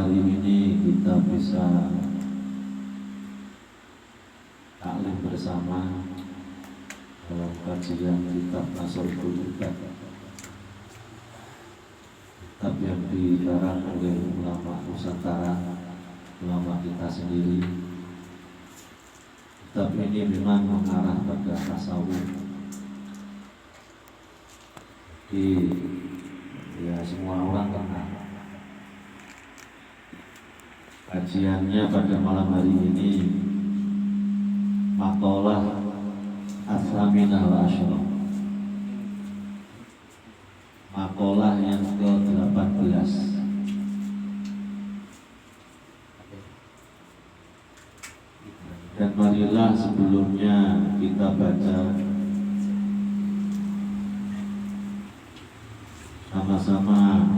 hari ini kita bisa taklim bersama dalam kajian kitab Nasrul Ibad, kitab yang dikarang oleh ulama Nusantara, ulama kita sendiri. Kitab ini memang mengarah pada tasawuf. Ya semua orang kenal. Kajiannya pada malam hari ini maqalah As-Saminah wa Asyra, maqalah yang ke-18. Dan marilah sebelumnya kita baca sama-sama,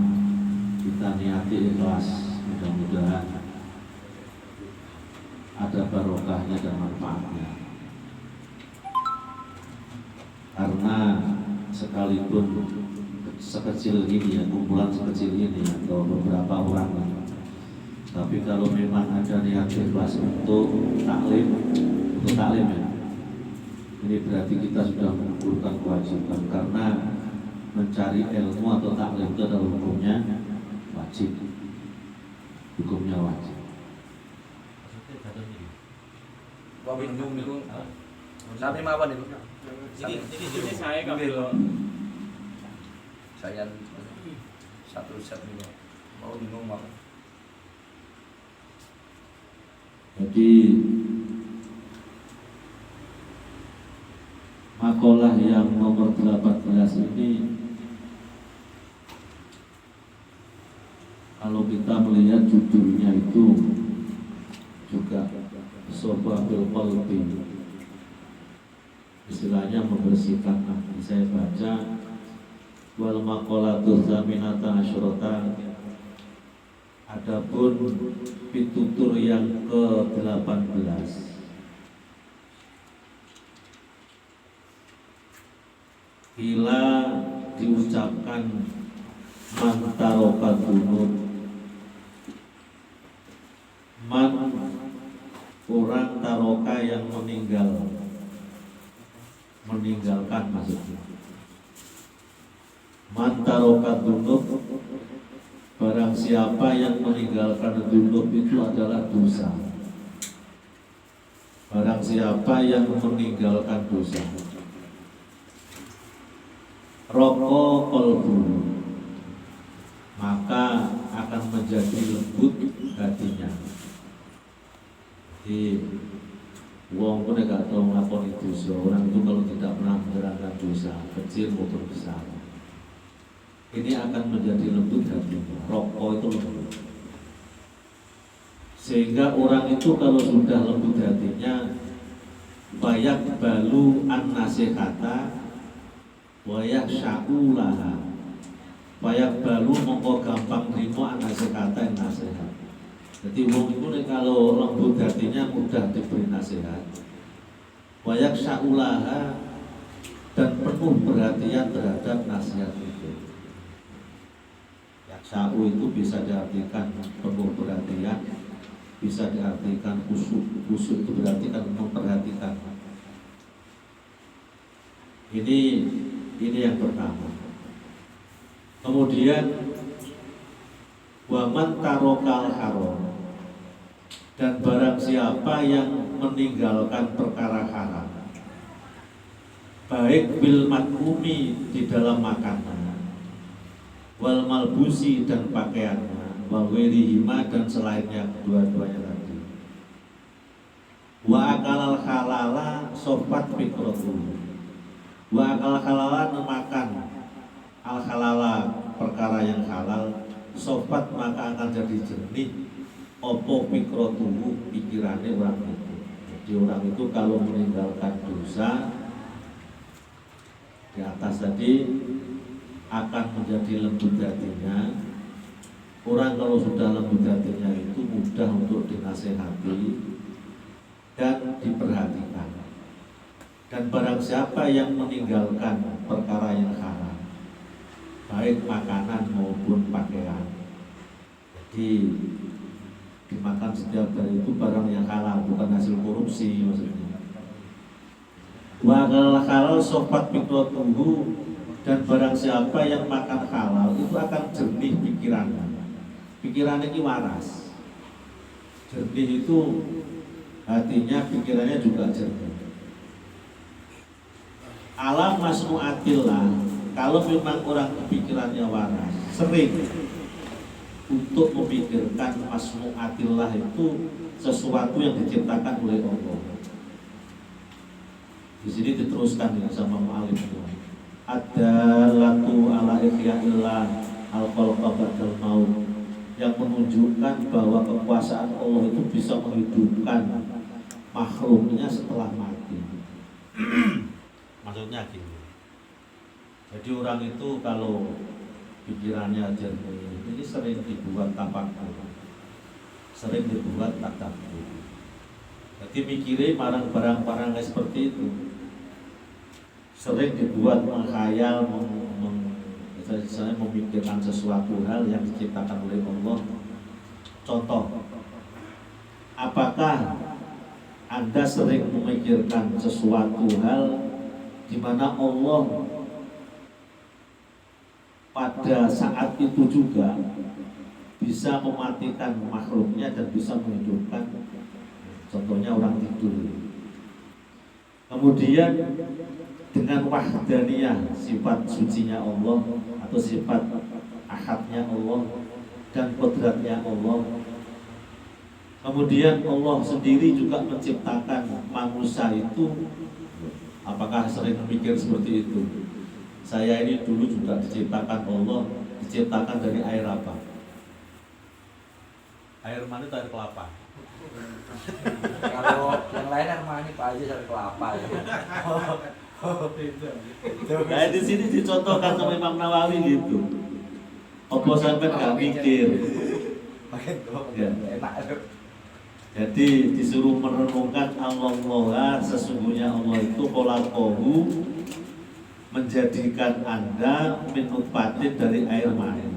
kita niati ikhlas, mudah-mudahan ada barokahnya dan manfaatnya. Karena sekalipun sekecil ini ya, kumpulan sekecil ini atau beberapa orang, tapi kalau memang ada niat ikhlas untuk taklim ya, ini berarti kita sudah mengumpulkan kewajiban. Karena mencari ilmu atau taklim itu adalah hukumnya wajib. Hukumnya wajib. Bingung niku. Sami mawon niku. Ini saya kalau saya satu set niku. Mau bingung mawon. Jadi makalah yang nomor 18 ini, kalau kita melihat judulnya itu juga Sobabil Qalbi, istilahnya membersihkan hati. Saya baca wal maqalatul zaminata asyrota, adapun pitutur yang ke-18 bila diucapkan mantarokat dunut, man orang taroka yang meninggalkan maksudnya. Man tarokat dunut, barang siapa yang meninggalkan dunut itu adalah dosa. Barang siapa yang meninggalkan dosa, rokok kolbu, maka akan menjadi lembut hatinya. Jadi wong pun gak tahu ngapon dosa. Orang itu kalau tidak pernah mengerjakan dosa, kecil maupun besar, ini akan menjadi lembut hatinya. Rokok itu lembut, sehingga orang itu kalau sudah lembut hatinya, bayak balu an nasihata wayak sya'ulaha, bayak balu mongko gampang terima an nasihata yang nasihat. Jadi wong itu kalau lembut hatinya mudah diberi nasihat. Wayak sya'ulaha, dan penuh perhatian terhadap nasihat itu. Sya'u itu bisa diartikan penuh perhatian, bisa diartikan khusyuk. Khusyuk itu berarti kan memperhatikan. Ini yang pertama. Kemudian waman tarokal haram, dan barang siapa yang meninggalkan perkara haram, baik bil mat'umi, di dalam makanan, wal malbusi, dan pakaiannya, wal wirihima, dan selainnya kedua-duanya tadi. Wa akalal halala sobat fikrotu, wa akal halala, memakan al halala, perkara yang halal, sobat, maka akan jadi jernih opo fikrotuhu, pikirannya orang itu. Jadi orang itu kalau meninggalkan dosa di atas tadi akan menjadi lembut hatinya. Orang kalau sudah lembut hatinya itu mudah untuk dinasehati dan diperhatikan. Dan barang siapa yang meninggalkan perkara yang haram, baik makanan maupun pakaian, Jadi dimakan setiap hari itu barang yang halal, bukan hasil korupsi maksudnya. Wa halal sobat fikratuhu, dan barang siapa yang makan halal itu akan jernih pikirannya. Pikirannya ini waras. Jernih itu hatinya, pikirannya juga jernih. Alam masnu'atillah, kalau memang orang pikirannya waras, sering untuk memikirkan masnu'atillah itu sesuatu yang diciptakan oleh Allah. Di sini diteruskan ya sama mu'alifnya. Ad-dalatu ala ihya'illah al-khalqa ba'dal maut, yang menunjukkan bahwa kekuasaan Allah itu bisa menghidupkan makhluknya setelah mati. Maksudnya gini. Jadi orang itu kalau pikirannya jernih, ini sering dibuat tafakur, sering dibuat tadabbur. Jadi mikirin barang-barang seperti itu, sering dibuat menghayal, misalnya memikirkan sesuatu hal yang diciptakan oleh Allah. Contoh, apakah Anda sering memikirkan sesuatu hal di mana Allah pada saat itu juga bisa mematikan makhluknya dan bisa menghidupkan? Contohnya orang tidur. Kemudian dengan wahdaniyah, sifat sucinya Allah atau sifat ahadnya Allah dan kodratnya Allah. Kemudian Allah sendiri juga menciptakan manusia itu. Apakah sering memikir seperti itu? Saya ini dulu juga diciptakan Allah, diciptakan dari air apa? Air mani atau air kelapa? Kalau yang lain air mani, Pak Haji air kelapa ya. Nah di sini dicontohkan sama Imam Nawawi gitu. Apa sampai nggak mikir? Ya. Enak. Jadi disuruh merenungkan Allah, sesungguhnya Allah itu kholaqahu, menjadikan Anda min nutfatin dari air mani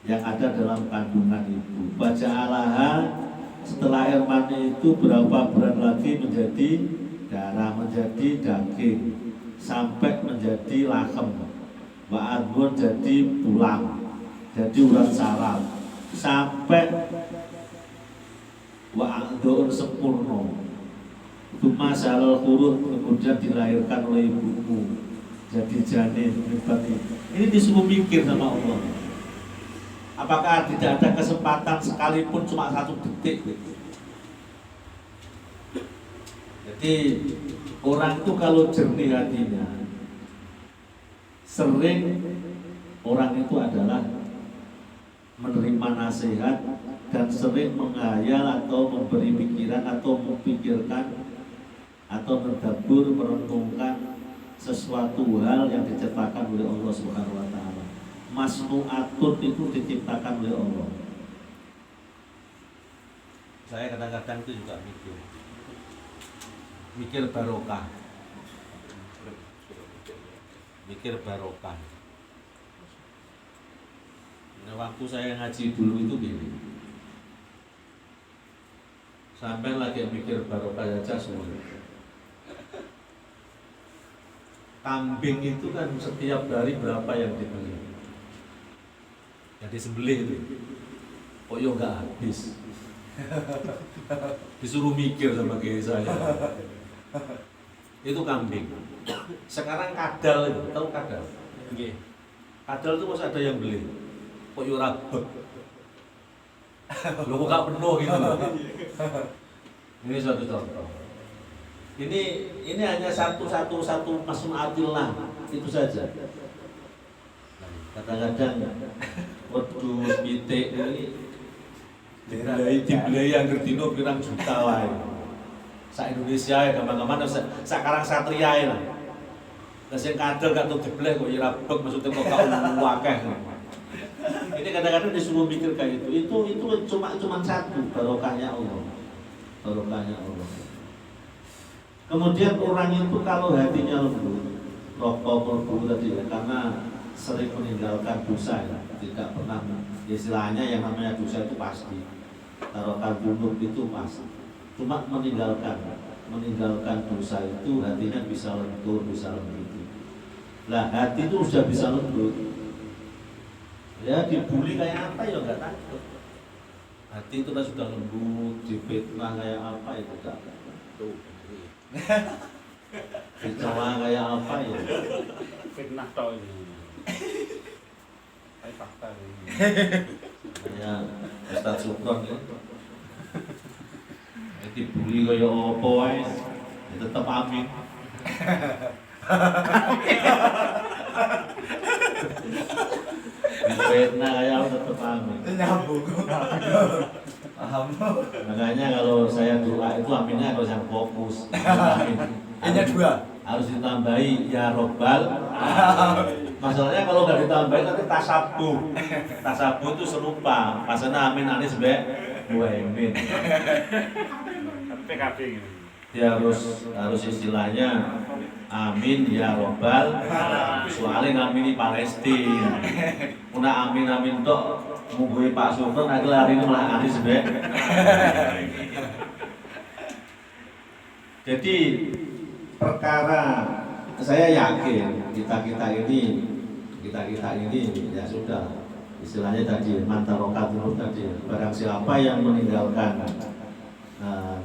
yang ada dalam kandungan ibu. Baca alaha, setelah air mani itu berapa bulan lagi menjadi darah, menjadi daging, sampai menjadi lahem, wa'adun jadi tulang, jadi urat saraf, sampai wa'adun sempurna. Tuma salal huruf, kemudian dilahirkan oleh ibumu jadi janin. Ini disuruh mikir sama Allah. Apakah tidak ada kesempatan sekalipun cuma 1 detik? Jadi orang itu kalau jernih hatinya, sering orang itu adalah menerima nasihat dan sering menghayal atau memberi pikiran atau memikirkan atau mendabur, merenungkan sesuatu hal yang diciptakan oleh Allah Subhanahu wa taala. Masnu'atun itu diciptakan oleh Allah. Saya kadang-kadang itu juga mikir barokah. Mikir barokah. Nah, waktu saya ngaji dulu itu gini. Sampai lagi mikir barokah aja semua. Kambing itu kan setiap hari berapa yang dibeli, yang disembelih itu, kok yo nggak habis. Disuruh mikir sama kiai saya. Itu kambing. Sekarang kadal itu, tahu kadal? Kadal itu masih ada yang beli, kok yo rabek. Lo kok gak penuh gitu loh. Ini suatu contoh. Ini hanya satu masnu'atillah itu saja. Kadang-kadang wedhus pitik ini dibeli yang gerdino pirang juta wae. Sak Indonesia ya gampang-gampang sekarang satria lah. Lah sing kadal gak tau dibeli kok ya rabek, maksudnya kok gak akeh. Ini kadang-kadang disuruh mikir kayak itu cuma satu, barokahnya Allah. Barokahnya Allah. Kemudian orang itu kalau hatinya lembut, rokok tadi ya, karena sering meninggalkan dosa ya, tidak pernah, istilahnya yang namanya dosa itu pasti, tarokan bunub itu pasti, cuma meninggalkan dosa itu hatinya bisa lentur, bisa lembut. Lah hati itu sudah bisa lembut, ya dibully kayak apa ya nggak takut. Hati itu kan sudah lembut, difitnah kayak apa itu nggak takut. Dicela kayak apa ya? Fitnah tau ini. Tapi fakta ini. Ya, Ustaz Sukron ya. Dibully kayak apa wae, ya tetep amin. Difitnah kayak apa tetep amin. Nyambung. Paham. Makanya kalau saya doa itu aminnya harus yang fokus. Amin. Hanya dua. Harus ditambahi ya robbal. Masalahnya kalau nggak ditambahin nanti tasabuh. Tasabuh itu serupa. Pasana amin anis be muhaimin. PKB gitu. Dia harus istilahnya amin ya robbal. Soalnya ngamini Palestina. Una amin tok mungguhi Pak Sultan akhirnya hari ini malah anis be. Jadi perkara saya yakin kita ini ya sudah istilahnya tadi mantarokat bunub tadi, barang siapa yang meninggalkan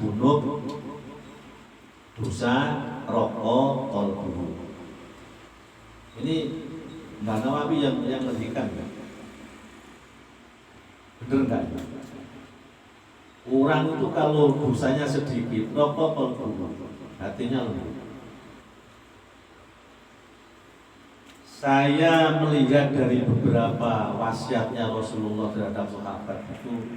bunub dosa rokok kolbu ini Mbak Nawawi yang ngertikan kan? Bener nggak? Orang itu kalau dosanya sedikit rokok kolbu hatinya lembut. Saya melihat dari beberapa wasiatnya Rasulullah terhadap sahabat itu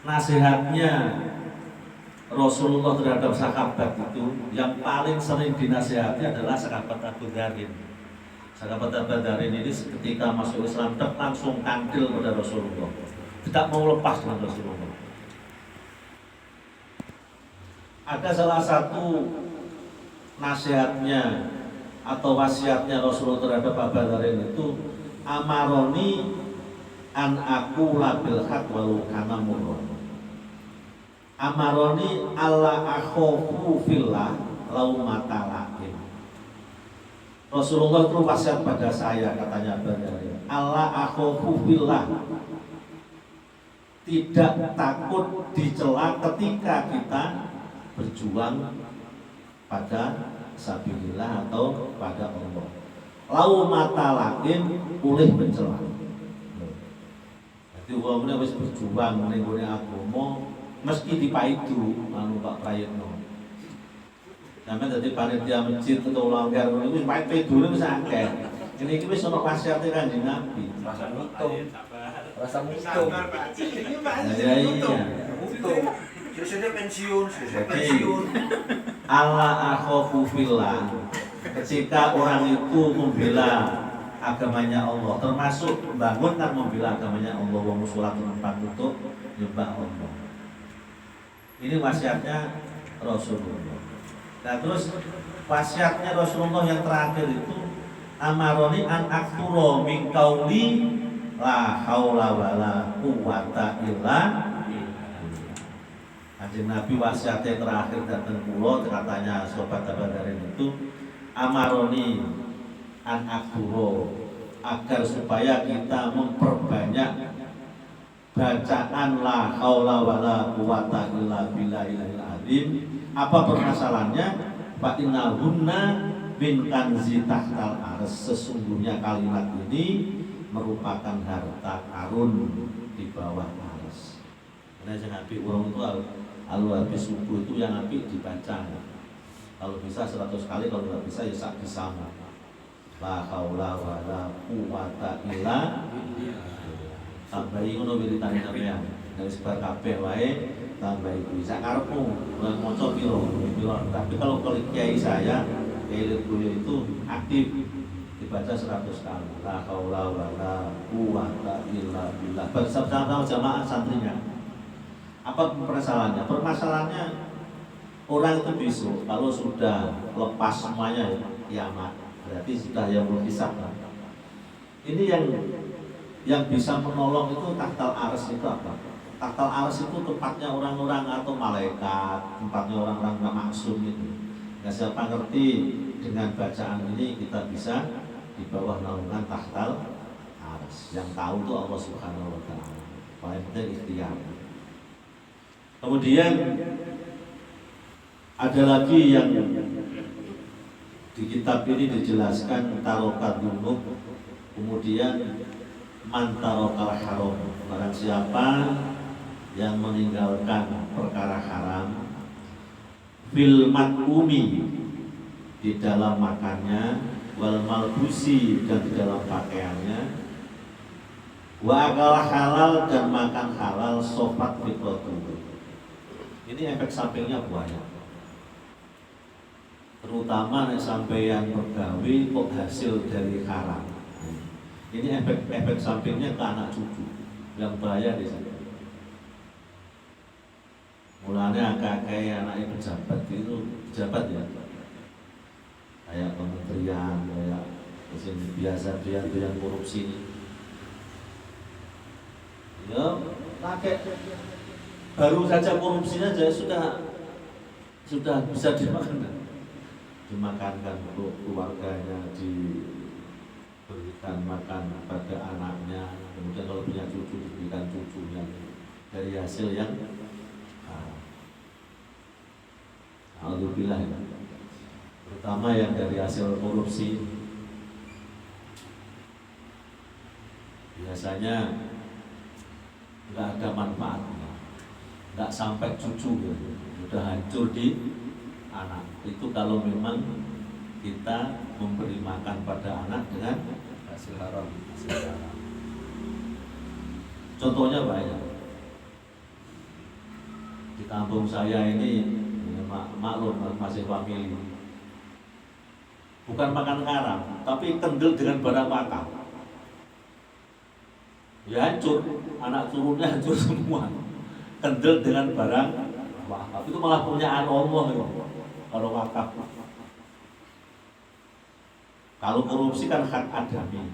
nasihatnya Rasulullah terhadap sahabat itu yang paling sering dinasihati adalah sahabat Abu Dharin. Sahabat Abu Dharin ini ketika masuk Islam langsung kantil pada Rasulullah, tidak mau lepas dengan Rasulullah. Ada salah satu nasihatnya atau wasiatnya Rasulullah terhadap Abu Dharin itu amaroni an aku labil haq walau kana murrun. Amaroni alla akhofu fillah lau matalakin. Rasulullah itu wasiat pada saya, katanya Abu Dharin, alla akhofu fillah, tidak takut dicela ketika kita berjuang pada sabilillah atau pada Allah. Lau mata lakin boleh mencela. Jadi wong wis berjuang ning gone agama meski dipaidu anu Pak Prayitno. Sampai dadi panitia masjid atau langgar ngono wis paidune wis akeh. Ini iki wis ana wasiate Kanjeng Nabi. Rasa mutung. Rasa mutung. Ya iya. Mutung. Sudah pensiun. Allah akhofu fillah. Ketika orang itu membela agamanya Allah, termasuk membangun kan membela agamanya Allah, wa musolat tempat untuk nyembah Allah. Ini wasiatnya Rasulullah. Nah terus wasiatnya Rasulullah yang terakhir itu amaroni an akturo min qauli la haula wala quwata illa Kanjeng Nabi wasiatnya terakhir datang kula, katanya sobat Abu Dharin itu amaroni an akburo, agar supaya kita memperbanyak bacaan la haula wala quwata illa billahil azim. Apa permasalahannya? Fa innahunna min kanzi tahtal ars. Sesungguhnya kalimat ini merupakan harta karun di bawah ars. Karena yang Nabi orang itu habis subuh itu yang Nabi dibaca. Kalau bisa 100 kali, kalau nggak bisa ya sak disama. La haula wala quwata illa tambahi ngono wiritane sampean. Dari sebar kabeh wae tambahi kuwi sak karepmu. Lan maca piro. Tapi kalau kiai saya, kiai Lirboyo itu aktif dibaca 100 kali. La haula wala quwata illa billah. Bersama jamaah santrinya. Apa permasalahannya? Permasalahannya Orang itu besok kalau sudah lepas semuanya ya, kiamat, berarti sudah yang berhisab. Ini yang bisa menolong itu tahtal ars itu apa? Tahtal ars itu tempatnya orang-orang atau malaikat, tempatnya orang-orang nggak maksum itu. Nah, siapa ngerti dengan bacaan ini kita bisa di bawah naungan tahtal ars. Yang tahu itu Allah Subhanahu Wa Taala. Paling penting ikhtiar. Kemudian ada lagi yang di kitab ini dijelaskan tarokat dunub, kemudian mantarokal haram. Barang siapa yang meninggalkan perkara haram fil mat'umi, di dalam makannya, wal malbusi, dan di dalam pakaiannya, wa akal halal, dan makan halal, sofat fitratu. Ini efek sampingnya banyak. Terutama nek sampeyan pegawai kok hasil dari haram. Ini efek sampingnya ke anak cucu yang bahaya di sana. Mulanya kayak anaknya pejabat itu, pejabat ya, kayak kementerian, kayak biasa dia yang korupsi ini. Ya, pakai baru saja korupsinya aja sudah bisa dimakankan untuk keluarganya, diberikan makan pada anaknya, kemudian kalau punya cucu diberikan cucunya dari hasil yang alhamdulillah, terutama yang dari hasil korupsi. Biasanya nggak ada manfaatnya, nggak sampai cucu gitu, udah hancur di anak. Itu kalau memang kita memberi makan pada anak dengan hasil haram. Contohnya banyak. Di kampung saya ini maklum masih famili. Bukan makan haram, tapi kendel dengan barang wakaf. Ya hancur, anak turunnya hancur semua. Kendel dengan barang wakaf. Itu malah punyaan Allah itu. Kalau wakaf, kalau korupsi kan hak adami.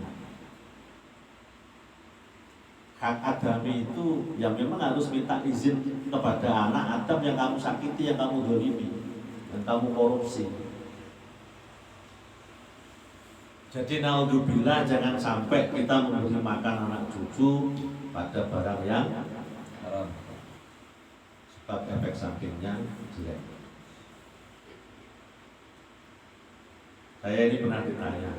Hak adami itu yang memang harus minta izin kepada anak Adam yang kamu sakiti, yang kamu dolimi, yang kamu korupsi. Jadi naudzubillah, jangan sampai kita memberi makan anak cucu pada barang yang haram, sebab efek sampingnya jelek. Saya ini pernah ditanya,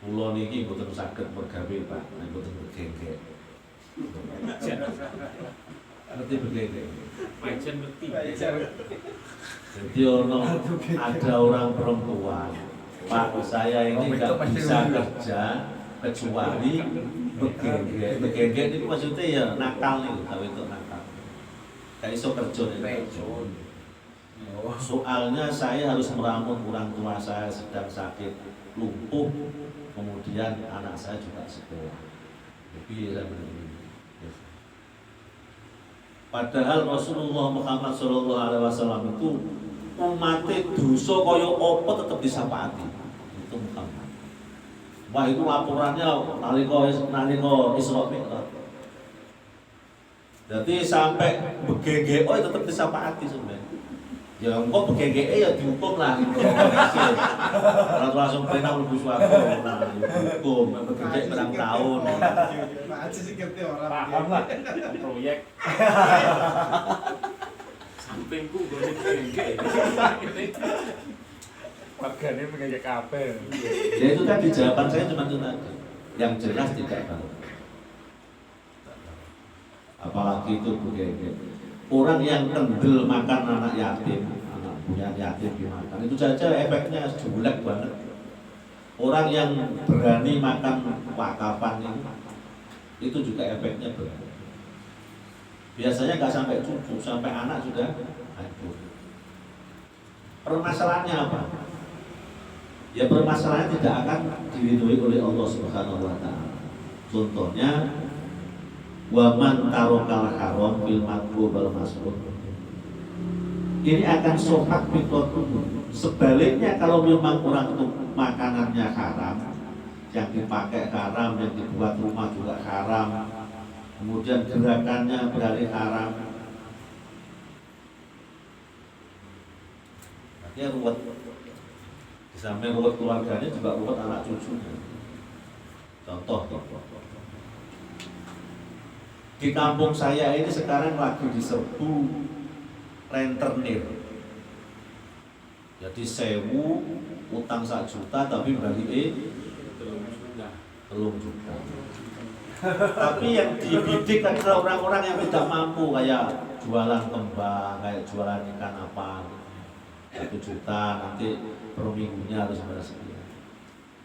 pulau niki boten saged mergawe Pak, nek boten bergengge. Ngerti bergengge? Majen ngerti. Jadi ada orang perempuan, Pak, saya ini nggak bisa kerja kecuali bergengge. Bergengge itu maksudnya ya nakal nih, kalau itu nakal. Kayak iso kerja nih. Soalnya saya harus meramu orang tua saya sedang sakit lumpuh, kemudian anak saya juga sekolah. Jadi padahal Rasulullah Muhammad SAW itu umatnya dosa kaya apa tetap disapati. Itu Muhammad. Wah, itu laporannya nalika Isra Mi'raj. Jadi sampai begege tetap disapati sebenarnya. Ya engkau begege ya dihukum lah gitu. Kalau langsung perintah mlebu swarga nah dihukum begege berang tahun. Paham lah proyek. Sampingku gue begege. Warganya begege kabeh. Ya itu tadi jawaban saya cuma itu tadi. Yang jelas tidak tahu. Apalagi itu begege. Orang yang kendel makan anak yatim, anak punya yatim dimakan, itu saja efeknya jelek banget. Orang yang berani makan wakafan itu juga efeknya berat. Biasanya nggak sampai cucu, sampai anak sudah hancur. Permasalahannya apa? Ya permasalahannya tidak akan diridhoi oleh Allah Subhanahu Wa Taala. Contohnya wa man tarokal haram fil makruh wal masrur. Ini akan sopak fitratuh. Sebaliknya kalau memang orang itu makanannya haram, yang dipakai haram, yang dibuat rumah juga haram, kemudian gerakannya beralih haram, dia ruwet. Di samping ruwet keluarganya juga ruwet anak cucunya. Contoh, di kampung saya ini sekarang lagi diserbu rentenir. Jadi 1.000 utang 1 juta tapi bagi telung juta. Tapi yang dibidik adalah orang-orang yang tidak mampu, kayak jualan kembang, kayak jualan ikan apa, 1 juta nanti per minggunya harus bayar sekian.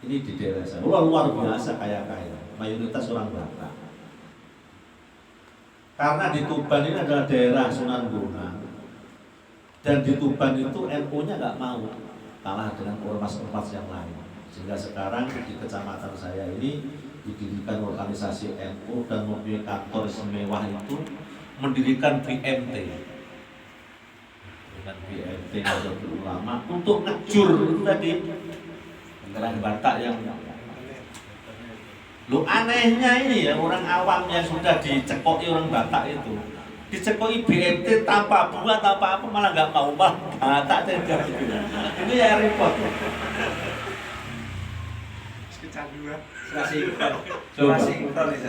Ini di daerah saya luar biasa kaya-kaya, mayoritas orang Batak. Karena di Tuban ini adalah daerah Sunan Bonang, dan di Tuban itu NU-nya nggak mau kalah dengan ormas-ormas yang lain, sehingga sekarang di kecamatan saya ini didirikan organisasi NU dan mempunyai kantor semewah itu mendirikan BMT, dengan BMT Nahdlatul Ulama untuk ngejur itu tadi orang Batak yang lu anehnya ini ya, orang awam yang sudah dicekoki orang Batak itu dicekoki BMT tanpa buat apa-apa malah nggak mau, malah Batak tidak. Ini ya repot.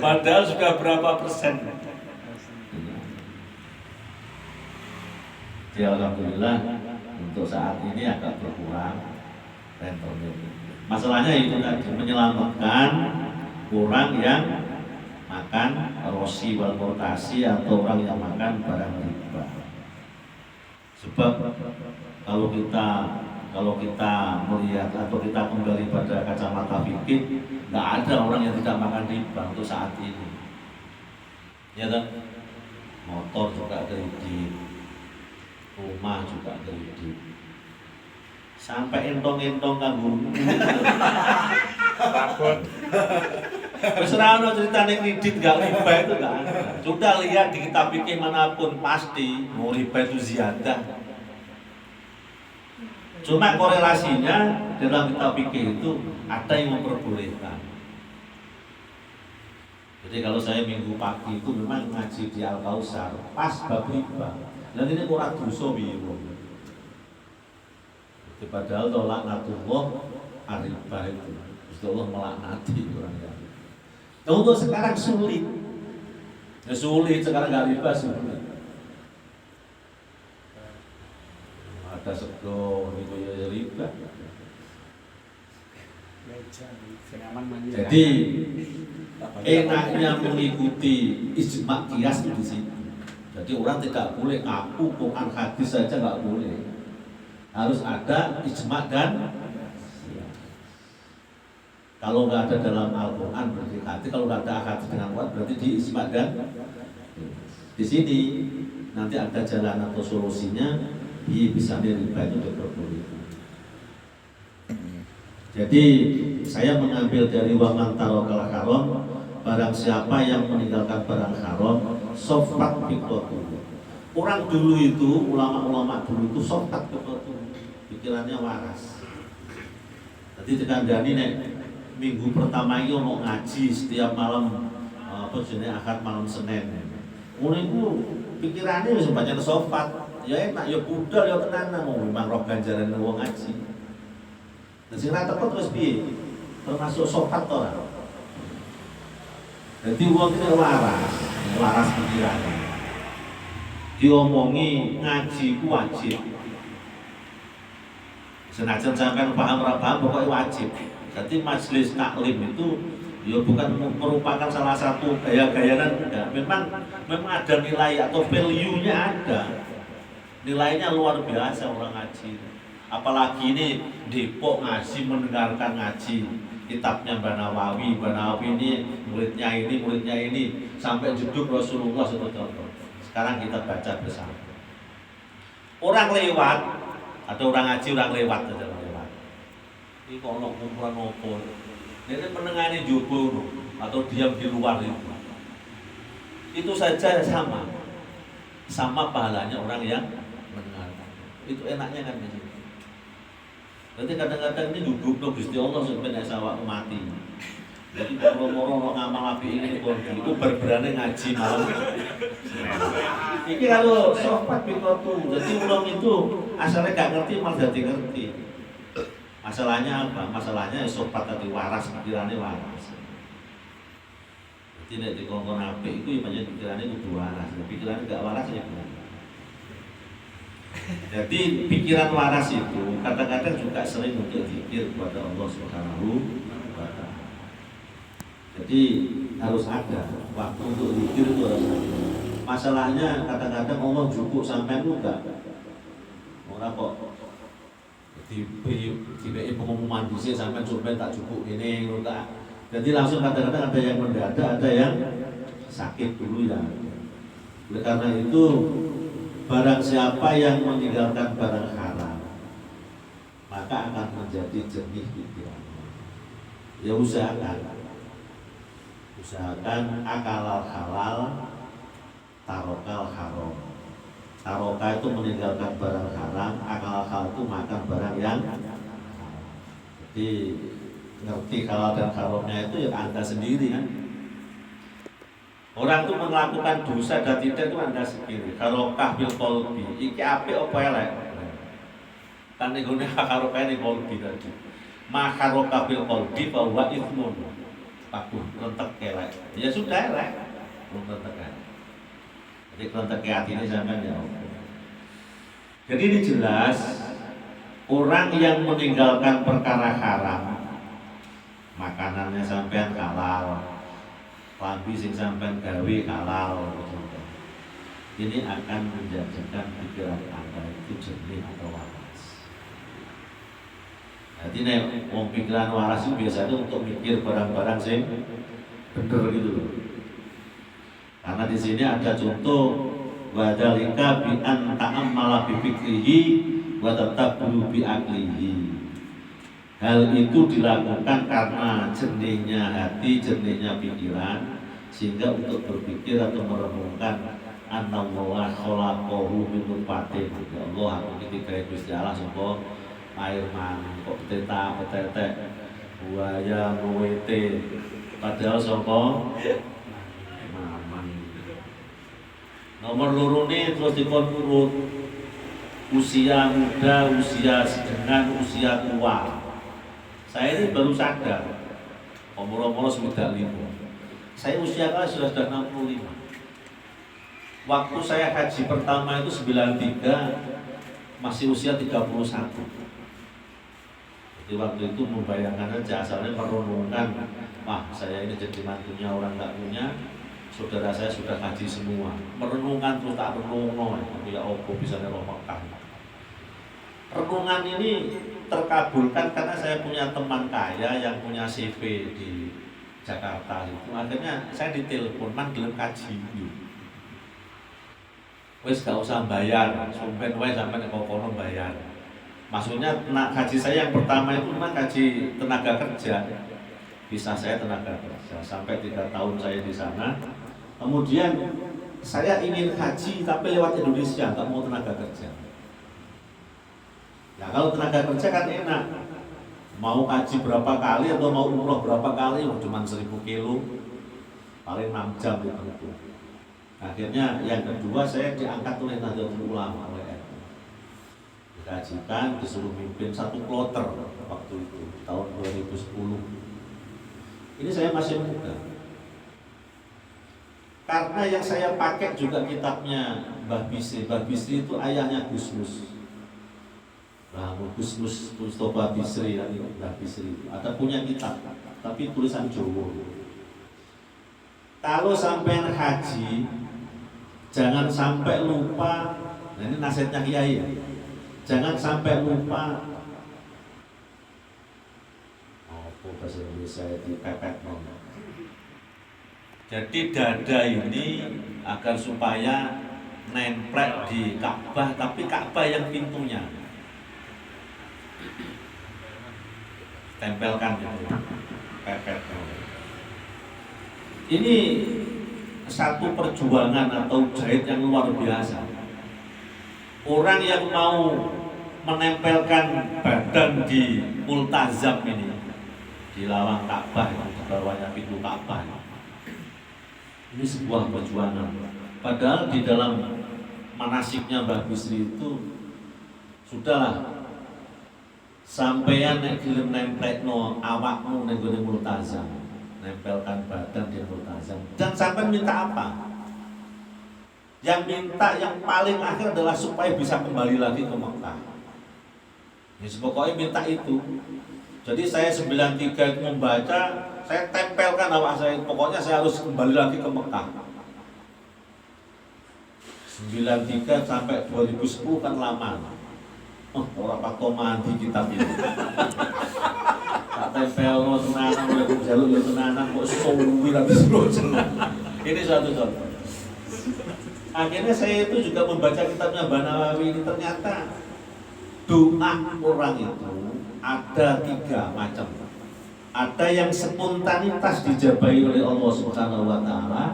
Padahal sudah berapa persen? Ya alhamdulillah untuk saat ini agak berkurang rentenir. Masalahnya itu tadi, menyelamatkan orang yang makan rosi wal murtasi atau orang yang makan barang riba. Sebab kalau kita melihat atau kita kembali pada kacamata fikih, nggak ada orang yang tidak makan riba untuk saat ini. Ya kan? Motor juga kredit, rumah juga kredit, sampai entong-entong kanggo Takut. terus rano cerita kredit nggak riba itu nggak ada. Sudah lihat di kitab fikih manapun pasti mau riba itu ziyadah. Cuma korelasinya dalam kitab fikih itu ada yang memperbolehkan. Jadi kalau saya minggu pagi itu memang ngaji di Al-Kausar pas bab riba. Dan ini kurang dosa biru. Padahal tolak natullah ar-riba itu. Allah melaknati orang yang. Nah, untuk sekarang sulit. Ya sulit sekarang nggak riba sulit. Ada sego itu ya riba. Jadi enaknya mengikuti ijma qiyas di situ. Jadi orang tidak boleh aku Quran hadis saja nggak boleh. Harus ada ijma dan kalau nggak ada dalam Al-Quran berarti hati, kalau nggak ada hadis dengan kuat berarti di ijma dan di sini nanti ada jalan atau solusinya. Bisa riba itu diperbolehkan. Jadi saya mengambil dari waman tarokal haram, barang siapa yang meninggalkan barang haram, sofat fitratuh. Orang dulu itu, ulama-ulama dulu itu sofat fitratuh, pikirannya waras. Jadi dikandani nek minggu pertama ini mau ngaji setiap malam, Ahad malam Senin. Mulai itu pikirannya bisa banyak sofat. Ya enak, ya budal, ya tenanan, memang roh ganjaran wong ngaji. Dan sing ra teko terus piye? Termasuk sopat to ora? Dadi wong iki waras pikirane. Diomongi ngaji ku wajib. Senajan sampean paham ora paham pokoknya wajib. Jadi majelis taklim itu ya bukan merupakan salah satu gaya-gayanan enggak. Memang ada nilai atau value-nya ada. Nilainya luar biasa orang ngaji. Apalagi ini Depok ngaji, mendengarkan ngaji kitabnya Mbak Nawawi ini muridnya ini sampai jeduk Rasulullah SAW. Sekarang kita baca bersama. Orang lewat atau orang ngaji orang lewat aja lewat. Ini kalau kumpulan ngopo. Ini pendengarnya jobo atau diam di luar itu. itu saja sama pahalanya orang yang mendengarkan. Itu enaknya kan di situ. Berarti kadang-kadang ini duduk Gusti Allah sampai sawak mati. Jadi moro-moro ngamal api ini itu berberani ngaji malam. Ini kalau sobat pikotu, jadi ulang itu asalnya gak ngerti malah jadi ngerti. Masalahnya apa? Masalahnya sobat tadi waras, pikirannya waras. Jadi nek dikongkon api itu banyak pikirannya itu waras, pikirannya gak waras ya bukan. Jadi pikiran waras itu kadang-kadang juga sering untuk zikir kepada Allah Subhanahu wa Ta'ala. Jadi harus ada waktu untuk zikir itu harus ada. Masalahnya kadang-kadang Allah cukup sampai enggak. Ora kok di pengumuman di sampai sampai tak cukup ini enggak. Jadi langsung kadang-kadang ada yang mendadak, ada yang sakit dulu ya. Oleh karena itu barang siapa yang meninggalkan barang haram maka akan menjadi jernih pikiran. Ya usahakan akal halal, tarokal haram. Taroka itu meninggalkan barang haram, akal halal itu makan barang yang haram. Jadi ngerti halal dan haramnya itu ya Anda sendiri kan. Orang itu melakukan dosa dan tidak itu Anda sendiri. Harokah bil qalbi, iki apik apa elek? Kan nggone harokah ning qalbi tadi. Ma harokah bil qalbi fa huwa itsmun. Pakuh rentek elek. Ya sudah elek. Rentek elek. Jadi rentek hati ini sampean ya. Jadi ini jelas orang yang meninggalkan perkara haram, makanannya sampean halal, lambi sing sampean gawe halal, ini akan menjadikan pikiran Anda itu jernih atau waras. Jadi nek wong pikiran waras itu biasanya untuk mikir barang-barang sing bener gitu loh. Karena di sini ada contoh wadalika bi an ta'ammala bi fikrihi wa tatabbulu bi aqlihi. Hal itu dilakukan karena jernihnya hati, jernihnya pikiran, sehingga untuk berpikir atau merenungkan anallaha khalaqahu min nutfatin. Ya Allah, aku ketika Gusti Allah sapa air mani kok beteta buaya muwete padahal sapa mamang. Nomor loro nih terus dipun urut usia muda, usia sedang, usia tua. Saya ini baru sadar, umur-umur sudah 5. Saya usia kan sudah 65. Waktu saya haji pertama itu 93, masih usia 31. Jadi waktu itu membayangkan aja, asalnya merenungkan, wah saya ini jadi mantunya orang nggak punya, saudara saya sudah haji semua. Merenungkan terus tak renungno, ya opo bisa roh Mekah. Renungan ini terkabulkan karena saya punya teman kaya yang punya CV di Jakarta itu. Akhirnya saya ditelepon, man gelem kaji dulu. Wes gak usah bayar, sumpen wae sampean kok kono bayar. Maksudnya haji saya yang pertama itu memang haji tenaga kerja. Bisa saya tenaga kerja sampai 3 tahun saya di sana. Kemudian saya ingin haji tapi lewat Indonesia, tak mau tenaga kerja. Nah kalau tenaga kerja kan enak, mau haji berapa kali atau mau umroh berapa kali, cuma 1000 kilo, paling 6 jam itu. Akhirnya yang kedua saya diangkat oleh Nahdlatul Ulama, oleh dikajikan, disuruh mimpin 1 kloter waktu itu tahun 2010. Ini saya masih muda. Karena yang saya pakai juga kitabnya Mbah Bisri. Mbah Bisri itu ayahnya Gusmus. Nah, Gusmus Mustafa Bisri, Mbah Bisri ada punya kitab, tapi tulisan Jawa. Kalau sampai haji, jangan sampai lupa. Nah ini nasihatnya Kiai ya. Jangan sampai lupa. Oh, bahasa Indonesia dipepet non. Jadi dada ini agar supaya nempel di Ka'bah, tapi Ka'bah yang pintunya tempelkan gitu, pepet. Ini satu perjuangan atau jahit yang luar biasa. Orang yang mau menempelkan badan di multazam ini, di lawang Ka'bah, di bawahnya pintu Ka'bah, ini sebuah perjuangan. Padahal di dalam manasiknya Mbah Bisri itu sudahlah, sampeyan nek gelem nemplekno awakmu ning gone multazam, nempelkan badan di multazam, dan sampai minta apa? Yang minta yang paling akhir adalah supaya bisa kembali lagi ke Mekah. Ya, pokoknya minta itu. Jadi saya 93 itu membaca, saya tempelkan awak saya, pokoknya saya harus kembali lagi ke Mekah. 93 sampai 2010 kan lama. Oh, orang Pak mandi kitab ini. Tak tempel no tenanan, mulai jaluk ya tenanan, kok suwi tapi suruh. Ini suatu contoh. Akhirnya saya itu juga membaca kitabnya Mbah Nawawi ini, ternyata doa orang itu ada 3 macam. Ada yang spontanitas dijabahi oleh Allah Subhanahu wa taala,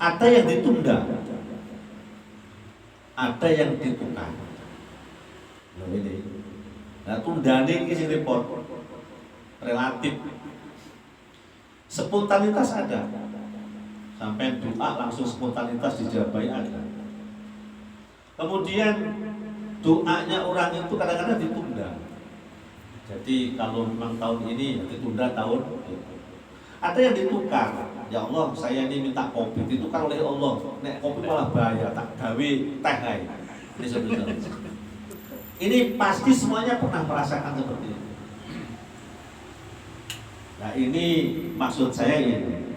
ada yang ditunda, ada yang ditukar. Nah ini. Nah tundane iki sing repot. Relatif. Spontanitas ada. Sampai doa langsung spontanitas dijabahi ada. Kemudian doanya orang itu kadang-kadang ditunda. Jadi kalau memang tahun ini ya ditunda tahun itu. Ada yang ditukar. Ya Allah, saya ini minta kopi, ditukar oleh Allah. Nek kopi malah bahaya, tak gawe teh ae. Ini sebetulnya. Ini pasti semuanya pernah merasakan seperti itu. Nah ini maksud saya ini.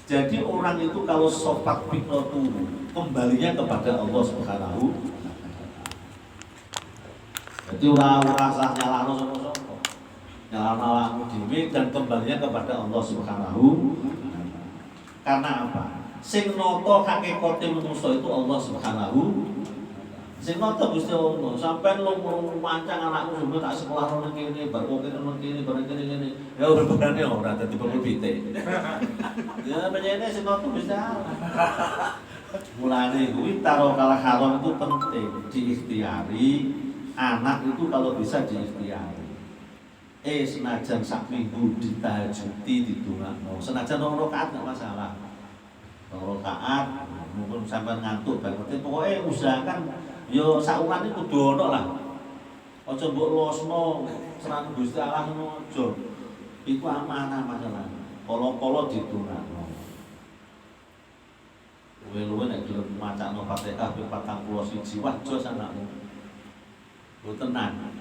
Jadi orang itu kalau sopat fikrotu kembalinya kepada Allah Subhanahu. Jadi orang rasa nyalano sopo-sopo, nyalano awakmu dhewe dan kembalinya kepada Allah Subhanahu. Karena apa? Sing nata hakikate manusa itu Allah Subhanahu. Sing nata Gusti Allah. Sampeyan lu mancang anakmu sampe tak sekolah nang kene, bar kok nang kene, bar kene. Ya urip-uripane ora dadi perlu pitik. Ya penyene sing nata Gusti Allah. Mulane kuwi tarokal haram itu penting diikhtiari. Anak itu kalau bisa diikhtiari. Senajan sak minggu ditahajuti didongakno. Senajan 2 rakaat enggak masalah. 2 rakaat mungkin sampai ngantuk banget. Pokoknya usahakan yo saulan iku kudu ono lah. Aja mbok losno seran Gusti Allah ngono aja. Iku amanah masalah. Kala-kala didongakno. Luwe-luwe nek gelem macakno Fatihah ping 41 wajo anakmu. Lu tenang.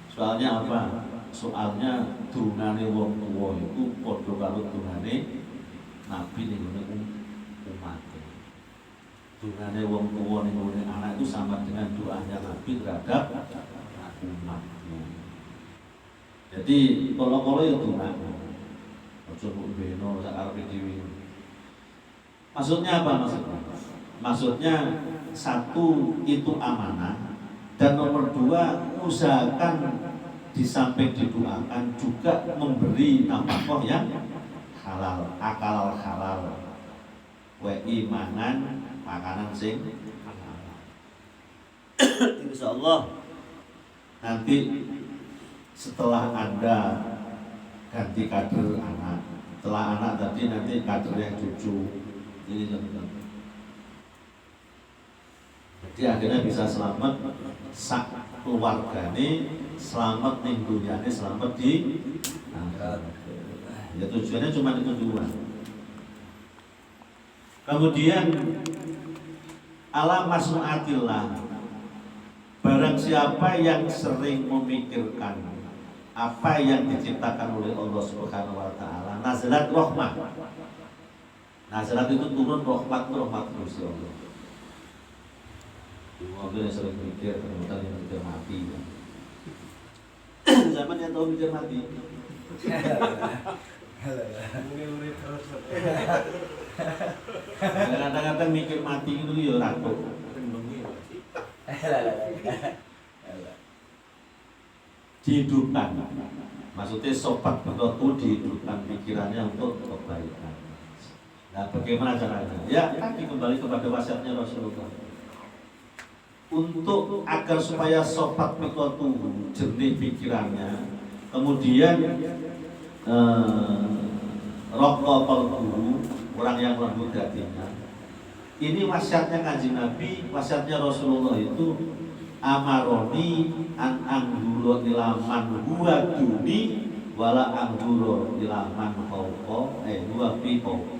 Soalnya apa? Soalnya dungane wong tuwa itu padha karo dungane Nabi ning umat. Dungane wong tuwa ning anak itu sama dengan doanya Nabi terhadap umatnya. Jadi kala-kala ya dungane. Aja kok beno sak arepe dhewe. Maksudnya apa maksudnya? Maksudnya satu itu amanah. Dan nomor 2, usahakan di samping didoakan juga memberi nafkah yang halal, akal halal. WI mangan makanan sing halal. Insyaallah nanti setelah Anda ganti kader anak, setelah anak tadi nanti kader yang cucu. Ini teman-teman. Jadi akhirnya bisa selamat sak keluargane, selamat ning dunyane, selamat di akhirat. Ya tujuannya cuma itu 2. Kemudian ala masnuatillah. Barang siapa yang sering memikirkan apa yang diciptakan oleh Allah Subhanahu wa taala, nazalat rahmah. Nazalat itu turun rahmat Gusti Allah. Mobil yang sering mikir, kemudian yang mikir mati. Zaman yang tahu mikir mati. Kadang-kadang mikir mati itu ya ragu. Dihidupkan. Maksudnya sobat betul dihidupkan pikirannya untuk kebaikan. Nah, bagaimana caranya? Ya, tadi kembali kepada wasiatnya Rasulullah. Untuk agar supaya sopat pikotu jernih pikirannya, kemudian rokok guru orang yang lembut hatinya. Ini wasiatnya Kanjeng Nabi, wasiatnya Rasulullah itu amaroni an angguro ilaman huwa duni wala angguro ilaman fauqa huwa fi fauqi.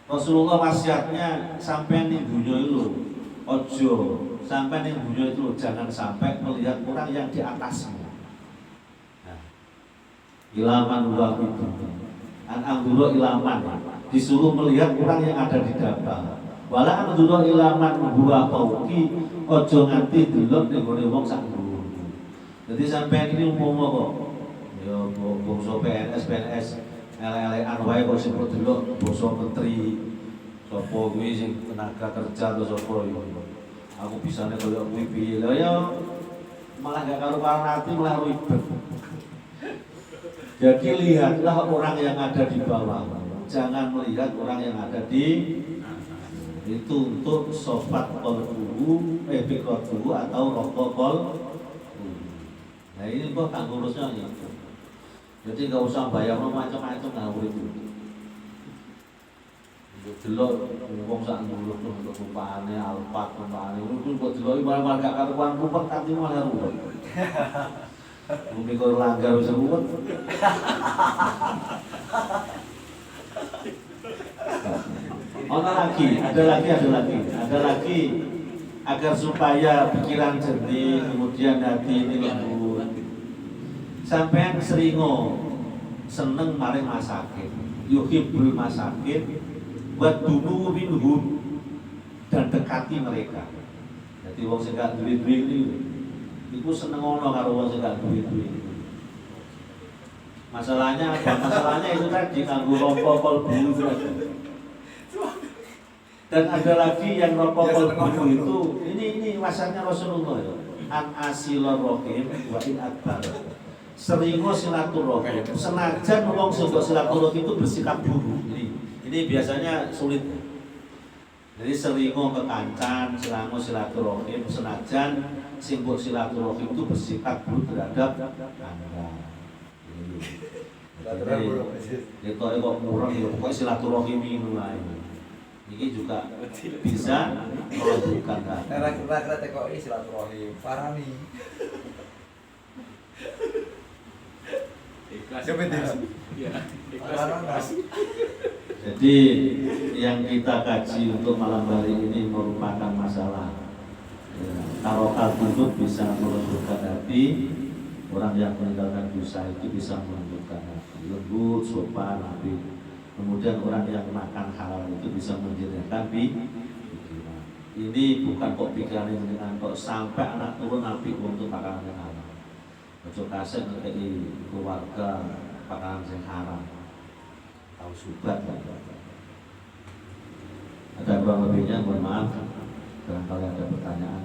Rasulullah wasiatnya sampai ning dunya itu ojo, sampai ning dunya itu jangan sampai melihat orang yang di atasmu. Nah, ilaman huwa fi fauqi. An angguro ilaman disuruh melihat orang yang ada di dalam. Wala angguro ilaman huwa fauqi, ojo nganti delok ning gone wong sak dhuwur. Jadi sampai ini umpama kok ya bangsa PNS elek-elekan wae kok sing delok bangsa menteri sapa kuwi sing tenaga kerja atau sapa yo. Aku bisane koyo kuwi piye. Lah ya malah gak karu-karuan ati malah ribet. Jadi lihatlah orang yang ada di bawah. Jangan melihat orang yang ada di itu untuk sobat kolbu, kolbu atau rokok kol. Nah ini kok tak ngurusnya itu. Jadi nggak usah bayar macam-macam nggak boleh itu. Delok wong sak ngurus untuk rupane alpat rupane itu kok delok malah gak karuan rupet tapi malah rupet. Bumi kok langgar bisa rupet. Ada lagi agar supaya pikiran jernih, kemudian hati ini lembut. Sampean seringo seneng maring masakin, yuhibbul masakin, buat dunu minhum dan dekati mereka. Jadi wong sing gak duwe-duwe iku seneng ono karo wong sing gak duwe-duwe. Masalahnya itu tadi kanggo rokok kolbu itu aja. Dan ada lagi yang rokok kolbu itu ini wasiatnya Rasulullah ya. An asilarohim wa in akbar. Seringo silaturahim. Senajan wong sing silaturahim itu bersikap buruk. Ini biasanya sulit. Jadi seringo kekancan, selango silaturahim, senajan sing silaturahim itu bersikap buruk terhadap Anda. Jadi kok murah ya pokoknya silaturahim ini lah. Ini juga bisa melembutkan hati. Kira-kira TKI silaturahim, parani. Ikhlas. Ya, ikhlas. Jadi yang kita kaji untuk malam hari ini merupakan masalah tarokal itu bisa melembutkan hati. Orang yang meninggalkan dosa itu bisa melembutkan hati, lembut, sopan, rapi. Kemudian orang yang makan halal itu bisa menjernihkan pikiran. Ini bukan kok pikiran yang dengan kok sampai anak turun nabi untuk makanan yang halal. Ojo kasih ngekei keluarga makanan yang haram. Tahu subat. Ada kurang lebihnya, mohon maaf. Barangkali ada pertanyaan.